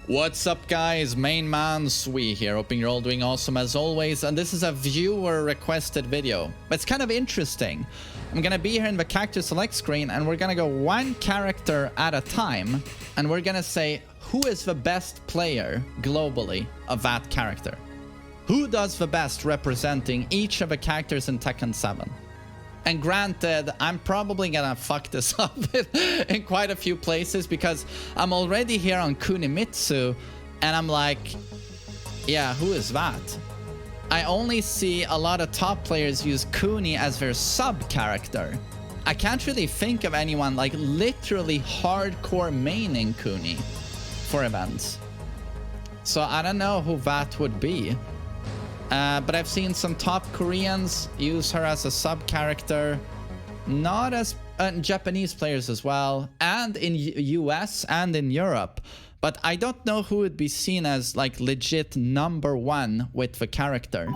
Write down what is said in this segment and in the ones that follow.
What's up, guys? MainManSWE here, hoping you're all doing awesome as always, and this is a viewer requested video. But it's kind of interesting. I'm gonna be here in the character select screen and we're gonna go one character at a time and we're gonna say who is the best player globally of that character. Who does the best representing each of the characters in Tekken 7? And granted, I'm probably gonna fuck this up in quite a few places because I'm already here on Kunimitsu and I'm like, yeah, who is that? I only see a lot of top players use Kuni as their sub character. I can't really think of anyone like literally hardcore maining Kuni for events. So I don't know who that would be. But I've seen some top Koreans use her as a sub character, not as Japanese players as well, and in US and in Europe. But I don't know who would be seen as like legit #1 with the character.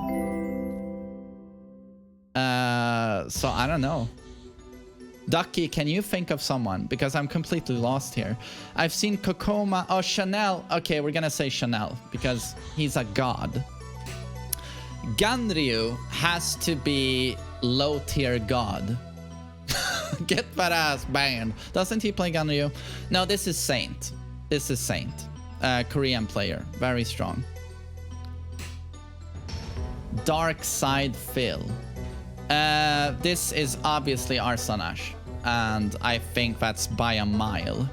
So I don't know. Ducky, can you think of someone? Because I'm completely lost here. I've seen Kokoma. Oh, Chanel. Okay, we're gonna say Chanel because he's a god. Ganryu has to be low tier god. Get that ass banned. Doesn't he play Ganryu? No, this is Saint. This is Saint. Korean player. Very strong. Dark Side Phil. This is obviously Arsanash. And I think that's by a mile.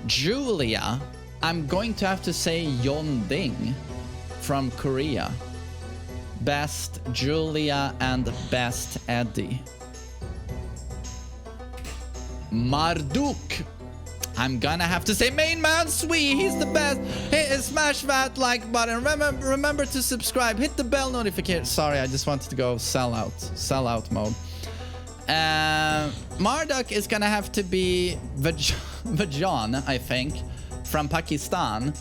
Julia. I'm going to have to say Yonding from Korea. Best Julia and best Eddy. Marduk. I'm gonna have to say MainManSWE. He's the best. Hey, smash that like button. Remember to subscribe. Hit the bell notification. Sorry, I just wanted to go sellout mode. Marduk is gonna have to be Vajan, I think, from Pakistan.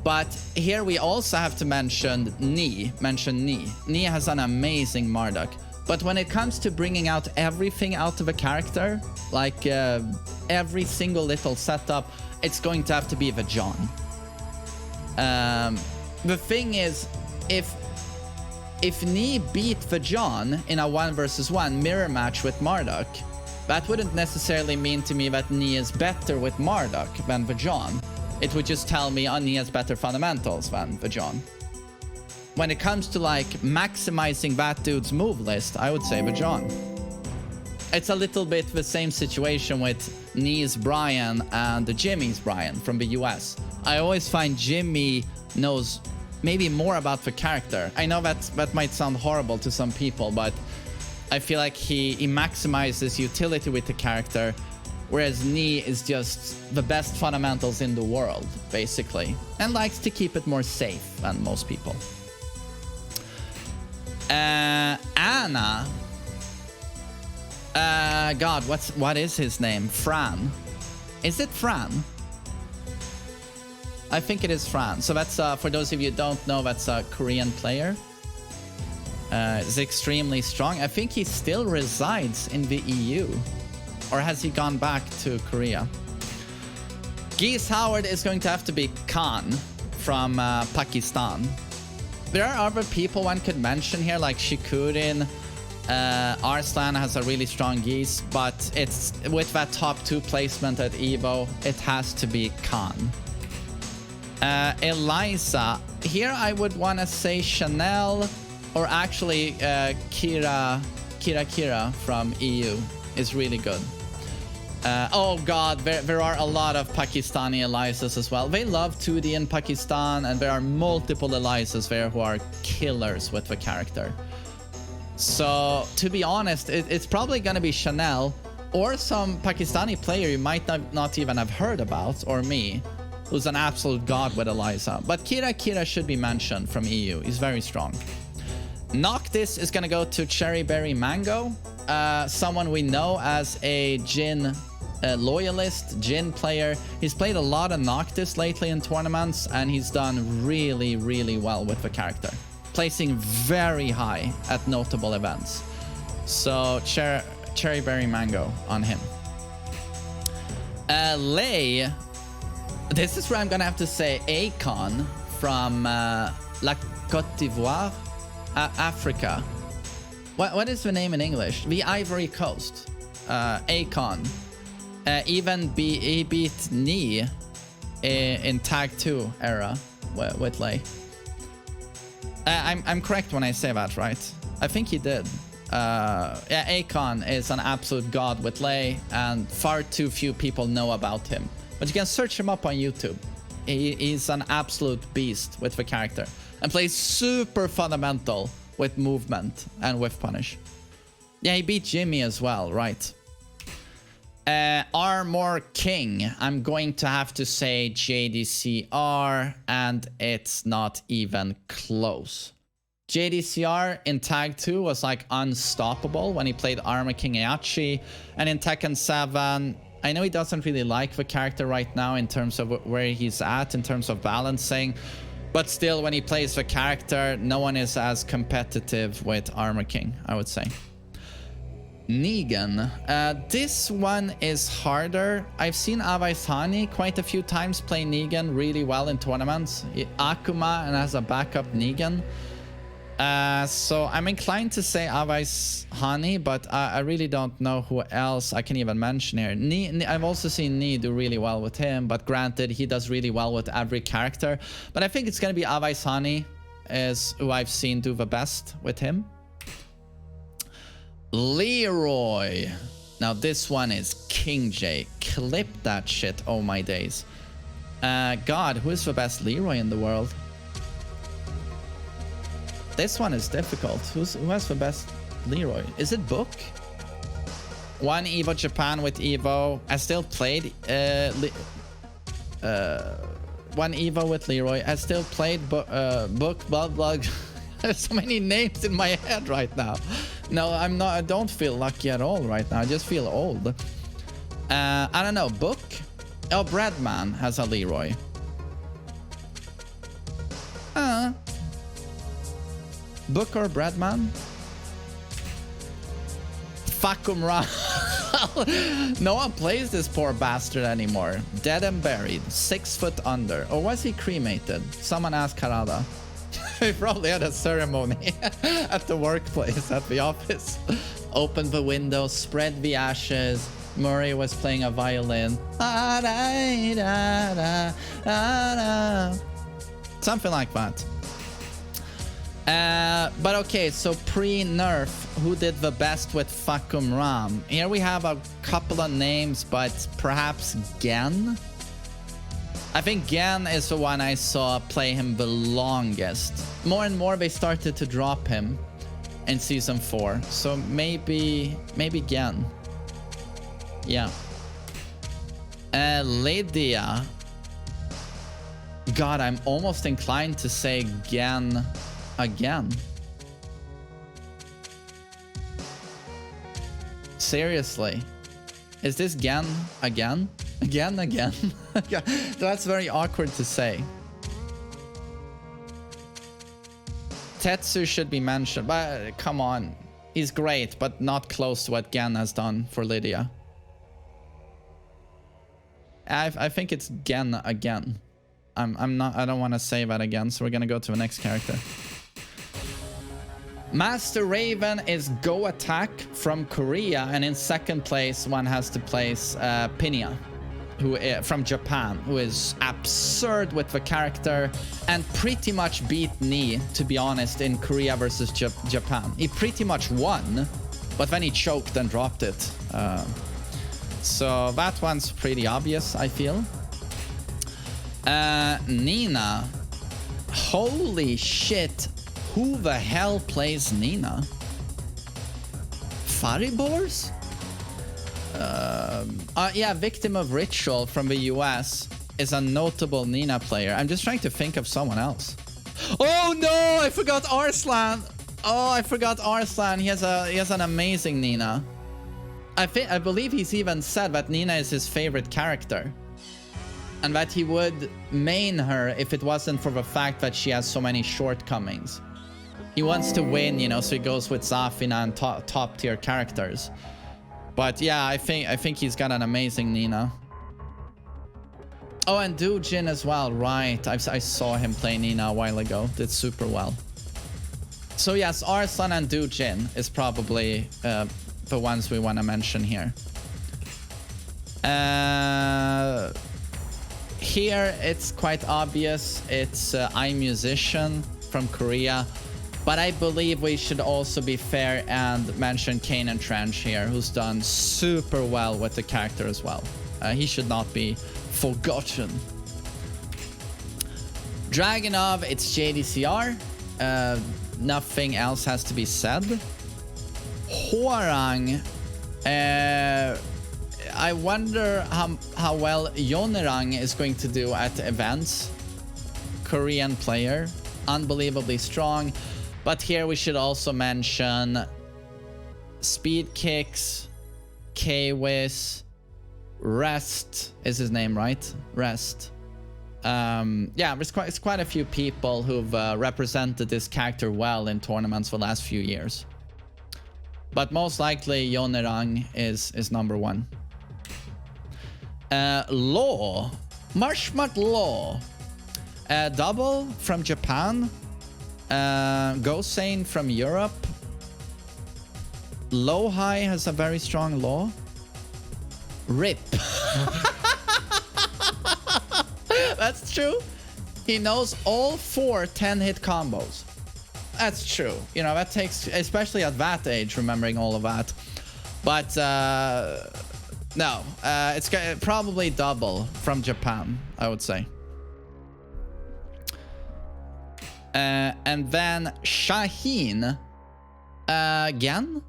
But here we also have to mention Ni. Ni has an amazing Marduk. But when it comes to bringing out everything out of a character, like every single little setup, it's going to have to be Vajan. The thing is, if Ni beat Vajan in a 1 versus 1 mirror match with Marduk, that wouldn't necessarily mean to me that Ni is better with Marduk than Vajan. It would just tell me Ni has better fundamentals than Vajan. When it comes to like maximizing that dude's move list, I would say Vajan. It's a little bit the same situation with Ni's Bryan and Jimmy's Bryan from the US. I always find Jimmy knows maybe more about the character. I know that might sound horrible to some people, but I feel like he maximizes utility with the character, whereas Ni is just the best fundamentals in the world, basically, and likes to keep it more safe than most people. Anna. God, what is his name? Fran. Is it Fran? I think it is Fran. So that's, for those of you who don't know, that's a Korean player. Is extremely strong. I think he still resides in the EU. Or has he gone back to Korea? Geese Howard is going to have to be Khan from Pakistan. There are other people one could mention here, like Shikurin. Arslan has a really strong Geese, but it's with that top 2 placement at Evo, it has to be Khan. Eliza. Here I would want to say Chanel, or actually Kira from EU is really good. Oh god, there are a lot of Pakistani Elizas as well. They love 2D in Pakistan, and there are multiple Elizas there who are killers with the character. So, to be honest, it's probably gonna be Chanel, or some Pakistani player you might not even have heard about, or me, who's an absolute god with Eliza. But Kira should be mentioned from EU. He's very strong. Noctis is gonna go to Cherry Berry Mango. Someone we know as a Jin loyalist, Jin player. He's played a lot of Noctis lately in tournaments, and he's done really, really well with the character. Placing very high at notable events. So, Cherry Berry Mango on him. Lei This is where I'm gonna have to say Akon from La Côte d'Ivoire, Africa. What is the name in English? The Ivory Coast. Akon. He beat Knee in Tag 2 era with Lay. I'm correct when I say that, right? I think he did. Yeah, Akon is an absolute god with Lay, and far too few people know about him. But you can search him up on YouTube. He's an absolute beast with the character and plays super fundamental with movement and whiff punish. Yeah, he beat Jimmy as well, right? Armor King. I'm going to have to say JDCR, and it's not even close. JDCR in Tag 2 was like unstoppable when he played Armor King Ayachi, and in Tekken 7, I know he doesn't really like the character right now in terms of where he's at in terms of balancing, but still when he plays the character, no one is as competitive with Armor King, I would say. Negan. This one is harder. I've seen Avaisani quite a few times play Negan really well in tournaments. Akuma and as a backup Negan. So I'm inclined to say Avaisani, but I really don't know who else I can even mention here. I've also seen Nee do really well with him, but granted, he does really well with every character. But I think it's going to be Avaisani is who I've seen do the best with him. Leroy. Now this one is King J. Clip that shit, oh my days. God, who is the best Leroy in the world? This one is difficult. Who has the best Leroy? Is it Book? One Evo Japan with Evo. I still played one Evo with Leroy. I still played Book, blah, blah. There's so many names in my head right now. No, I'm not. I don't feel lucky at all right now. I just feel old. I don't know. Book? Oh, Breadman has a Leroy. Book or Breadman? Fahkumram. No one plays this poor bastard anymore. Dead and buried. 6 foot under. Or was he cremated? Someone asked Karada. He probably had a ceremony at the workplace, at the office. Opened the window, spread the ashes. Murray was playing a violin. Something like that. But okay, so pre-nerf, who did the best with Fahkumram? Here we have a couple of names, but perhaps Gen? I think Gen is the one I saw play him the longest. More and more they started to drop him in season 4. So maybe Gen. Yeah. Lydia. God, I'm almost inclined to say Gen again. Seriously. Is this Gen again? Again? That's very awkward to say. Tetsu should be mentioned, but come on. He's great, but not close to what Gen has done for Lydia. I think it's Gen again. I don't want to say that again, so we're gonna go to the next character. Master Raven is Go Attack from Korea, and in second place one has to place Pinya, who from Japan, who is absurd with the character and pretty much beat Ni, to be honest, in Korea versus Japan. He pretty much won, but then he choked and dropped it. So that one's pretty obvious, I feel. Nina. Holy shit. Who the hell plays Nina? Faribors? Yeah, Victim of Ritual from the US is a notable Nina player. I'm just trying to think of someone else. Oh no, I forgot Arslan. Oh, I forgot Arslan. He has an amazing Nina. I believe he's even said that Nina is his favorite character, and that he would main her if it wasn't for the fact that she has so many shortcomings. He wants to win, you know, so he goes with Zafina and top tier characters. But yeah, I think he's got an amazing Nina. Oh, and Doujin as well, right. I saw him play Nina a while ago. Did super well. So yes, Arslan and Doujin is probably the ones we want to mention here. Here it's quite obvious. It's iMusician from Korea. But I believe we should also be fair and mention Kane and Trench here, who's done super well with the character as well. He should not be forgotten. Dragonov, it's JDCR. Nothing else has to be said. Hwoarang, I wonder how well Yonerang is going to do at events. Korean player, unbelievably strong. But here we should also mention Speed Kicks, K-Wiz, Rest is his name, right? Rest. Yeah, it's quite a few people who've represented this character well in tournaments for the last few years. But most likely Yonerang is number one. Law. Marshmut Law. Double from Japan. Gosane from Europe. Low-High has a very strong Law. RIP. That's true. He knows all 4 10-hit combos. That's true. You know, that takes, especially at that age, remembering all of that. But no, it's probably double from Japan, I would say. And then Shaheen. Gen?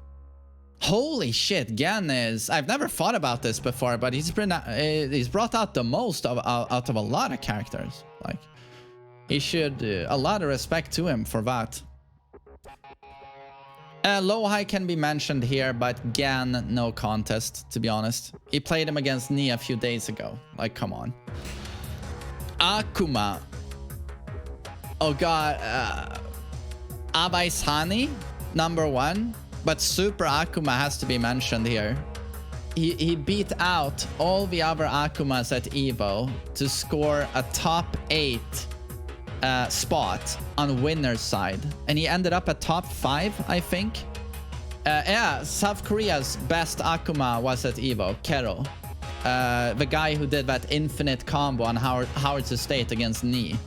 Holy shit, Gen is... I've never thought about this before, but he's brought out the most out of a lot of characters. Like, he should... a lot of respect to him for that. Low-High can be mentioned here, but Gen, no contest, to be honest. He played him against Nia a few days ago. Like, come on. Akuma. Oh god, Abaisani, number 1. But Super Akuma has to be mentioned here. He beat out all the other Akumas at EVO to score a top 8 spot on winner's side. And he ended up at top 5, I think. Yeah, South Korea's best Akuma was at EVO, Kero. The guy who did that infinite combo on Howard's estate against Ni.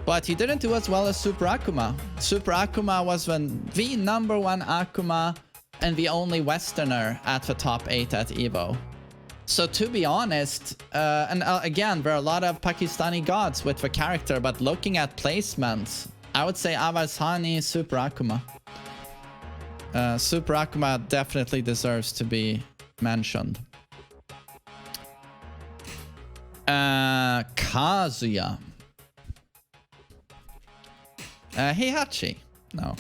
But he didn't do as well as Super Akuma. Super Akuma was the number 1 Akuma and the only Westerner at the top 8 at EVO. So to be honest, and again, there are a lot of Pakistani gods with the character, but looking at placements, I would say Avazhani, Super Akuma. Super Akuma definitely deserves to be mentioned. Kazuya. Heihachi. No.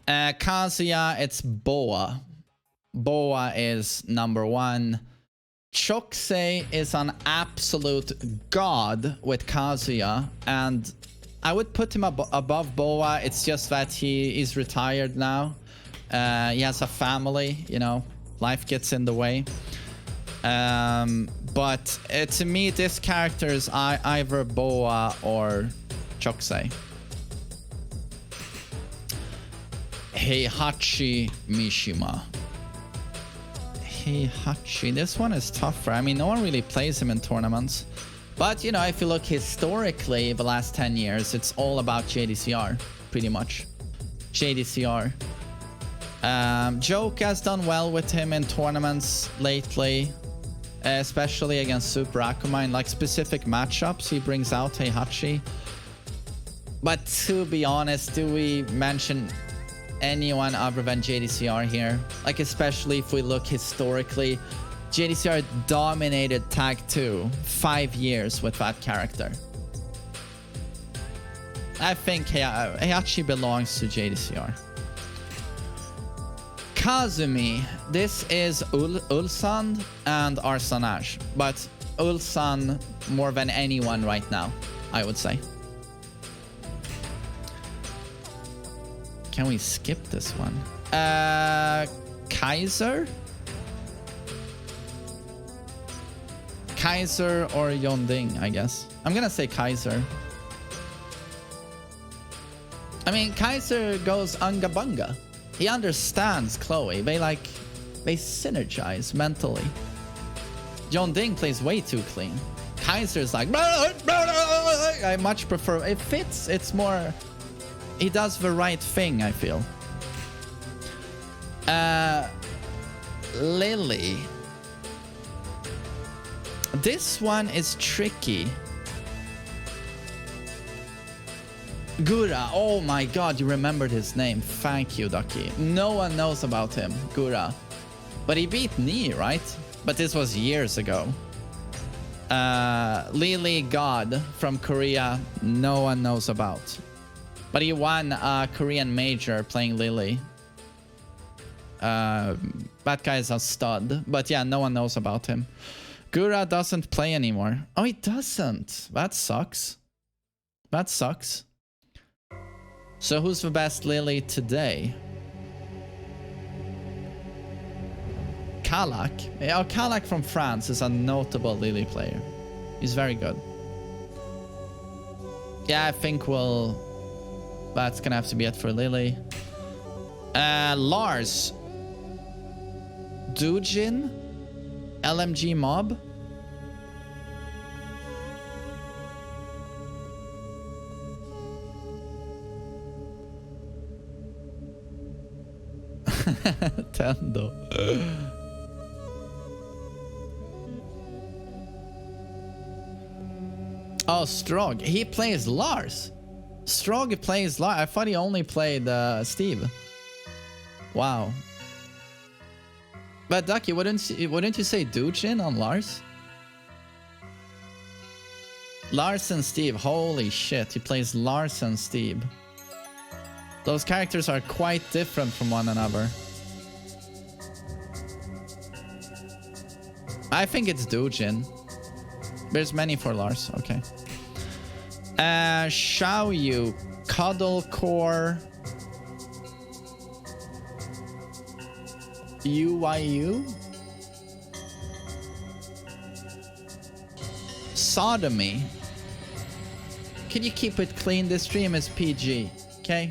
Kazuya, it's Boa. Boa is number 1. Chokusei is an absolute god with Kazuya, and I would put him above Boa. It's just that he is retired now. He has a family, you know, life gets in the way. But to me, this character is either Boa or Chokusei. Heihachi Mishima. Heihachi. This one is tougher. I mean, no one really plays him in tournaments. But, you know, if you look historically, the last 10 years, it's all about JDCR, pretty much. JDCR. Joke has done well with him in tournaments lately, especially against Super Akuma. In like specific matchups, he brings out Heihachi. But to be honest, do we mention anyone other than JDCR here? Like, especially if we look historically, JDCR dominated Tag 2 5 years with that character. I think Heihachi belongs to JDCR. Kazumi. This is Ulsan and Arsanaj, but Ulsan more than anyone right now, I would say. Can we skip this one? Kaiser? Kaiser or Yonding, I guess. I'm gonna say Kaiser. I mean, Kaiser goes unga bunga. He understands Chloe. They synergize mentally. Yonding plays way too clean. Kaiser's like, I much prefer, it fits, it's more, he does the right thing, I feel. Lily. This one is tricky. Gura. Oh my god, you remembered his name. Thank you, Ducky. No one knows about him, Gura. But he beat Ni, right? But this was years ago. Lily God from Korea, no one knows about. But he won a Korean major playing Lily. That guy is a stud. But yeah, no one knows about him. Gura doesn't play anymore. Oh, he doesn't. That sucks. That sucks. So who's the best Lily today? Kalak. Oh, Kalak from France is a notable Lily player. He's very good. Yeah, I think that's gonna have to be it for Lily. Lars. Dujin? LMG Mob? Tendo. Oh, Strog. He plays Lars. Strog plays Lars. I thought he only played Steve. Wow. But Ducky, wouldn't you say Dujin on Lars? Lars and Steve. Holy shit. He plays Lars and Steve. Those characters are quite different from one another. I think it's Dujin. There's many for Lars. Okay. Xiaoyu. Cuddle Core. UYU? Sodomy. Can you keep it clean? This stream is PG. Okay?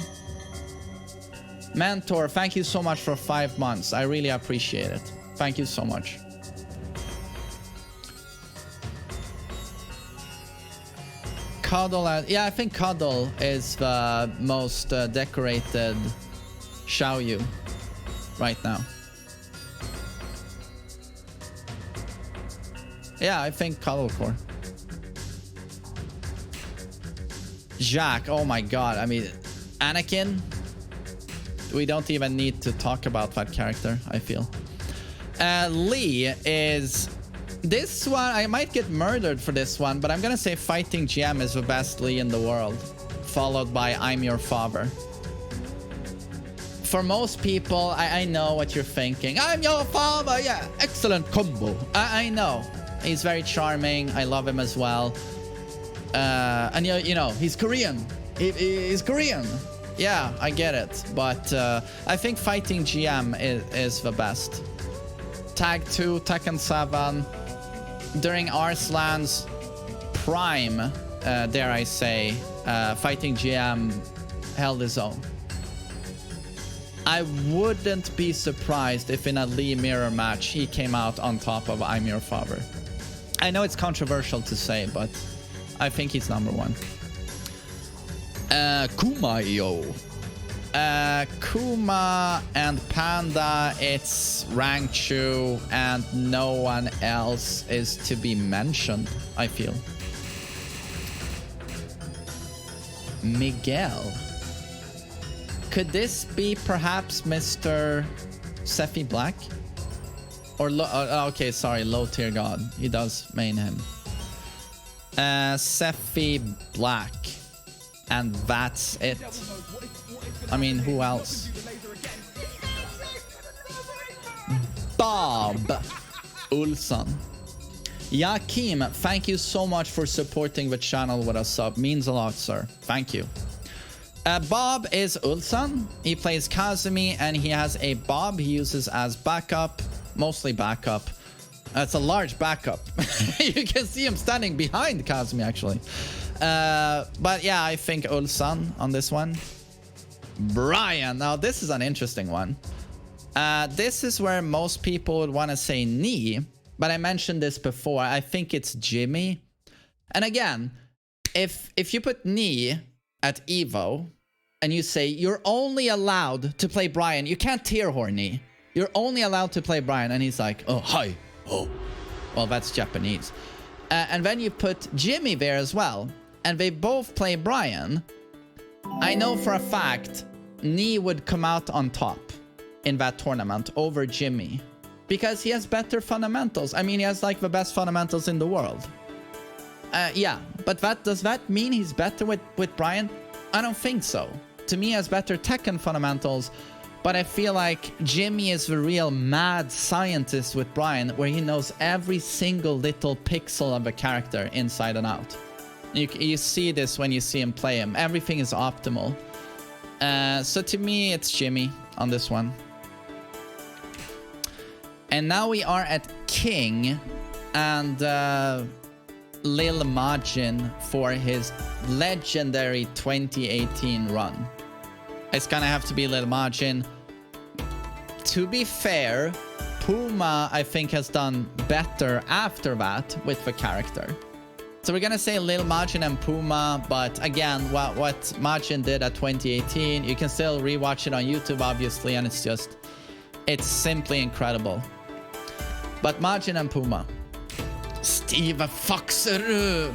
Mentor, thank you so much for 5 months. I really appreciate it. Thank you so much. Cuddle, yeah, I think Cuddle is the most decorated Xiaoyu right now. Yeah, I think Cuddle Core. Jack, oh my god, I mean, Anakin. We don't even need to talk about that character, I feel. Lee is... This one, I might get murdered for this one, but I'm gonna say Fighting GM is the best Lee in the world. Followed by I'm Your Father. For most people, I know what you're thinking. I'm your father, yeah, excellent combo. I know. He's very charming. I love him as well. And you know, he's Korean. He's Korean. Yeah, I get it. But I think Fighting GM is the best. Tag 2, Tekken 7. During Arslan's prime, dare I say, Fighting GM held his own. I wouldn't be surprised if in a Lee Mirror match he came out on top of I'm Your Father. I know it's controversial to say, but I think he's number one. Kuma, yo. Kuma and Panda, it's Rangchu, and no one else is to be mentioned, I feel. Miguel. Could this be perhaps Mr. Sephi Black? Or, okay, sorry, low tier god. He does main him. Sephi Black. And that's it. I mean, who else? Bob Ulson. Yakim, thank you so much for supporting the channel with a sub. Means a lot, sir. Thank you. Bob is Ulsan. He plays Kazumi and he has a Bob he uses as backup, mostly backup. That's a large backup. You can see him standing behind Kazumi, actually. But yeah, I think Ulsan on this one. Bryan. Now, this is an interesting one. This is where most people would want to say Ni, but I mentioned this before. I think it's Jimmy. And again, if you put Ni at Evo and you say you're only allowed to play Bryan, you can't tier horny. You're only allowed to play Bryan, and he's like, oh, hi, oh. Well, that's Japanese. And then you put Jimmy there as well, and they both play Bryan. I know for a fact Ni would come out on top in that tournament over Jimmy because he has better fundamentals. I mean, he has like the best fundamentals in the world. Yeah, but does that mean he's better with Bryan? I don't think so. To me, he has better Tekken fundamentals, but I feel like Jimmy is the real mad scientist with Bryan, where he knows every single little pixel of a character inside and out. You see this when you see him play him. Everything is optimal. So to me, it's Jimmy on this one. And now we are at King and Lil Majin for his legendary 2018 run. It's gonna have to be Lil Majin. To be fair, Puma, I think, has done better after that with the character. So we're gonna say Lil Majin and Puma, but again, what Majin did at 2018, you can still rewatch it on YouTube, obviously, and it's simply incredible. But Majin and Puma. Steve Foxeru.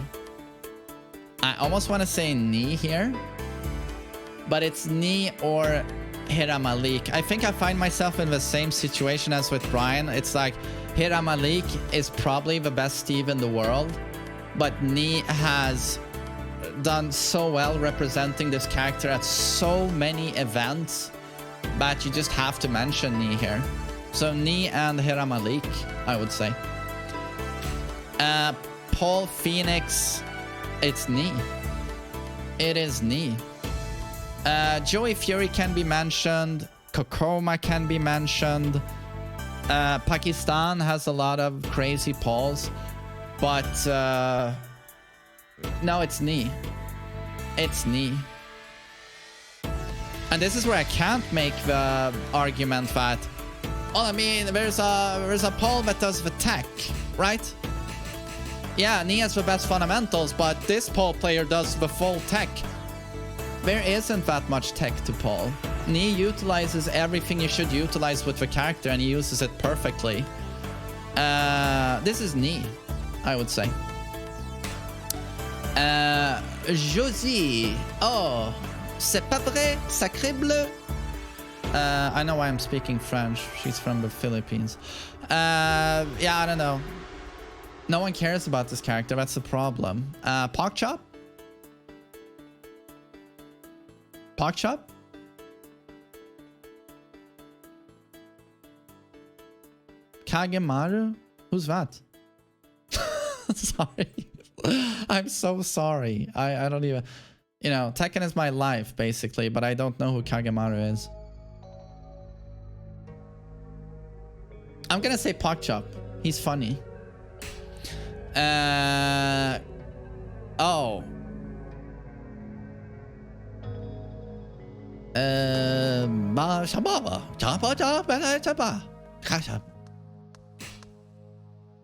I almost want to say Ni here, but it's Ni or Hira Malik. I think I find myself in the same situation as with Bryan. It's like Hira Malik is probably the best Steve in the world, but Ni has done so well representing this character at so many events that you just have to mention Ni here. So Ni and Hira Malik, I would say. Paul Phoenix, it's Ni. It is Ni. Joey Fury can be mentioned. Kokoma can be mentioned. Pakistan has a lot of crazy Pauls. But no, it's Ni. It's Ni. And this is where I can't make the argument that, well, I mean, there's a Paul that does the tech, right? Yeah, Ni has the best fundamentals, but this Paul player does the full tech. There isn't that much tech to Paul. Ni utilizes everything you should utilize with the character, and he uses it perfectly. This is Ni, I would say. Josie. Oh, c'est pas vrai, sacré bleu. I know why I'm speaking French. She's from the Philippines. Yeah, I don't know. No one cares about this character. That's the problem. Pork chop? Pork chop? Kagemaru? Who's that? Sorry. I'm so sorry. I don't even... You know, Tekken is my life, basically, but I don't know who Kagemaru is. I'm gonna say Pork chop. He's funny. Oh.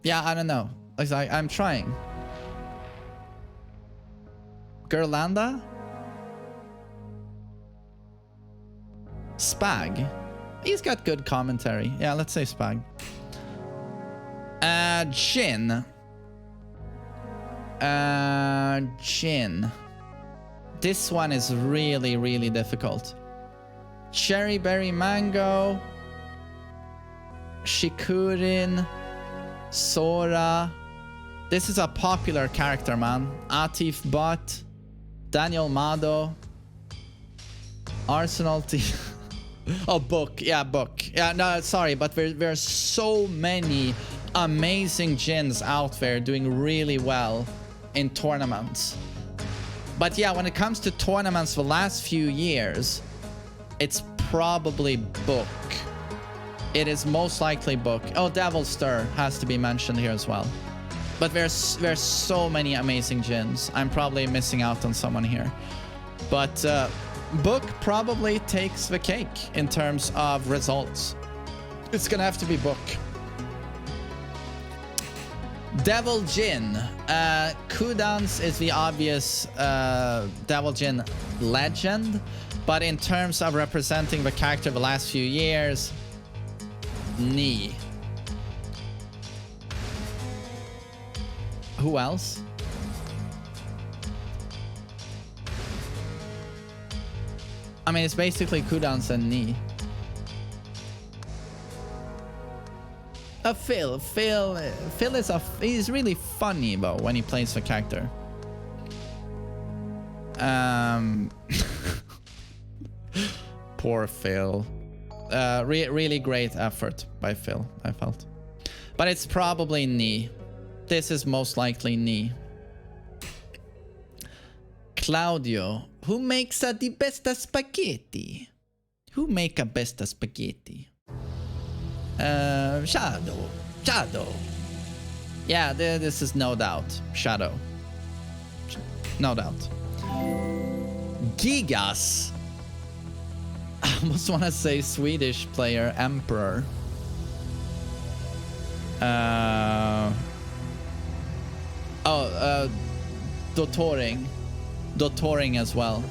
Yeah, I don't know. I'm trying. Gerlanda? Spag? He's got good commentary. Yeah, let's say Spag. Jin. Jin. This one is really, really difficult. Cherry Berry Mango. Shikurin. Sora. This is a popular character, man. Atif Butt. Daniel Mado. Arsenal T. Oh, Book. Yeah, Book. Yeah, no, sorry, but there are so many amazing Jins out there doing really well in tournaments. But yeah, when it comes to tournaments the last few years, it's probably Book. It is most likely Book. Oh, Devil Stir has to be mentioned here as well. But there's so many amazing Jins. I'm probably missing out on someone here. But Book probably takes the cake in terms of results. It's gonna have to be Book. Devil Jin. Kudans is the obvious Devil Jin legend. But in terms of representing the character of the last few years, Ni. Who else? I mean, it's basically Kudans and Ni. Phil is he's really funny though when he plays the character. Poor Phil. Really great effort by Phil, I felt. But it's probably Ni. This is most likely Ni. Claudio. Who makes the best spaghetti? Who make a best spaghetti? Shadow. Yeah, this is no doubt. Shadow. No doubt. Gigas. I almost want to say Swedish player Emperor. Dotoring as well.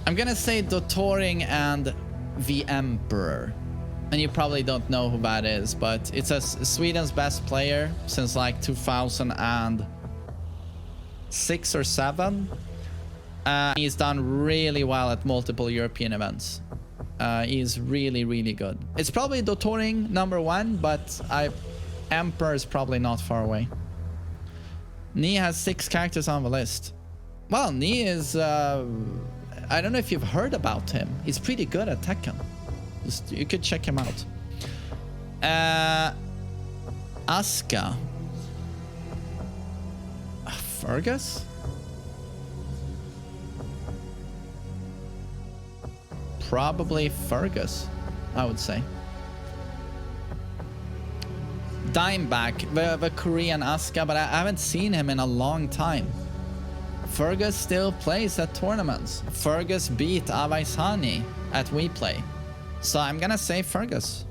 I'm gonna say Dotoring and the Emperor. And you probably don't know who that is, but it's Sweden's best player since like 2006 or 7. He's done really well at multiple European events. He's really good. It's probably Dotoring #1, but Emperor is probably not far away. Ni has 6 characters on the list. Well, Ni is... I don't know if you've heard about him. He's pretty good at Tekken. You could check him out. Asuka. Fergus? Probably Fergus, I would say. Dimeback, the Korean Asuka, but I haven't seen him in a long time. Fergus still plays at tournaments. Fergus beat Avaisani at WePlay. So I'm gonna say Fergus.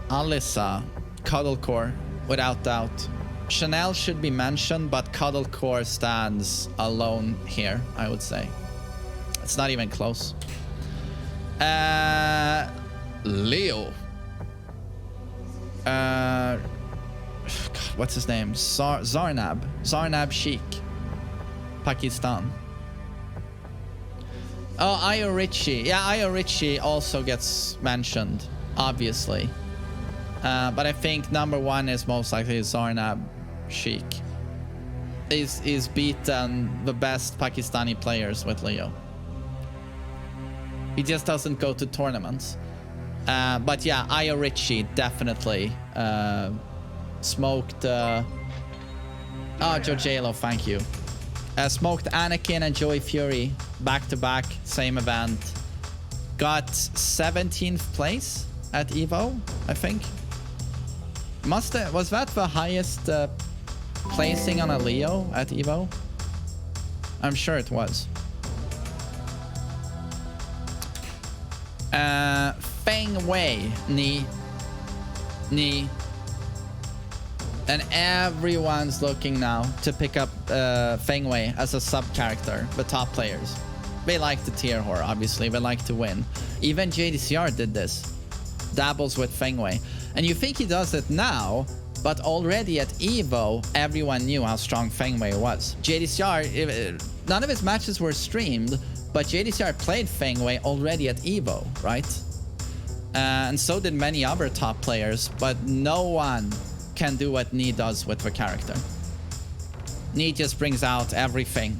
Alyssa, Cuddlecore, without doubt. Chanel should be mentioned, but Cuddlecore stands alone here, I would say. It's not even close. Leo. God, what's his name? Zarnab Sheikh. Pakistan. Oh, Ayo Richie. Yeah, Ayo Richie also gets mentioned, obviously. But I think #1 is most likely Zarnab Sheikh. He's beaten the best Pakistani players with Leo. He just doesn't go to tournaments. But yeah, Ayo Richie definitely smoked... Jorgelo, thank you. Smoked Anakin and Joey Fury back-to-back, same event. Got 17th place at EVO, I think. Was that the highest placing on a Leo at EVO? I'm sure it was. Feng Wei, Ni. And everyone's looking now to pick up Feng Wei as a sub-character, the top players. They like the tier whore, obviously. They like to win. Even JDCR did this. Dabbles with Feng Wei. And you think he does it now, but already at EVO, everyone knew how strong Feng Wei was. JDCR, none of his matches were streamed, but JDCR played Feng Wei already at EVO, right? And so did many other top players, but no one can do what Ni does with the character. Ni just brings out everything.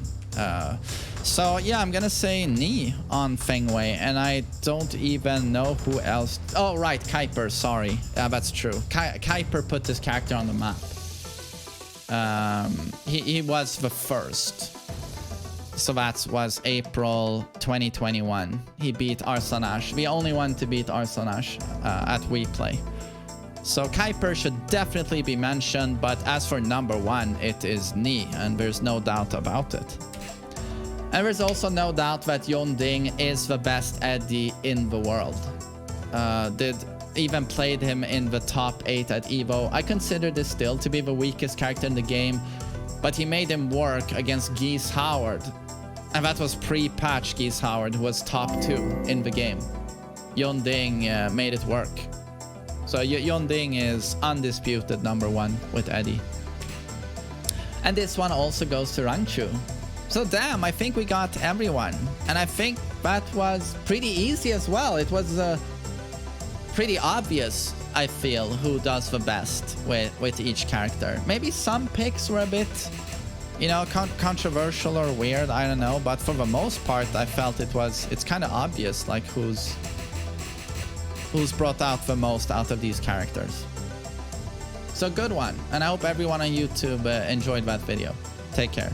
So yeah, I'm gonna say Ni on Feng Wei, and I don't even know who else. Oh right, Kuiper, sorry. Yeah, that's true. Kuiper put this character on the map. He was the first. So that was April 2021. He beat Arsenage. The only one to beat Arsenage at WePlay. So Kuiper should definitely be mentioned, but as for number one, it is Ni, and there's no doubt about it. And there's also no doubt that Yonding is the best Eddy in the world. Even played him in the top 8 at EVO. I consider this still to be the weakest character in the game, but he made him work against Geese Howard. And that was pre-patch Geese Howard, who was top 2 in the game. Yonding made it work. So Yonding is undisputed number 1 with Eddy. And this one also goes to Rangchu. So damn, I think we got everyone. And I think that was pretty easy as well. It was pretty obvious, I feel, who does the best with each character. Maybe some picks were a bit, you know, controversial or weird, I don't know. But for the most part, I felt it's kind of obvious, like who's brought out the most out of these characters. So good one. And I hope everyone on YouTube enjoyed that video. Take care.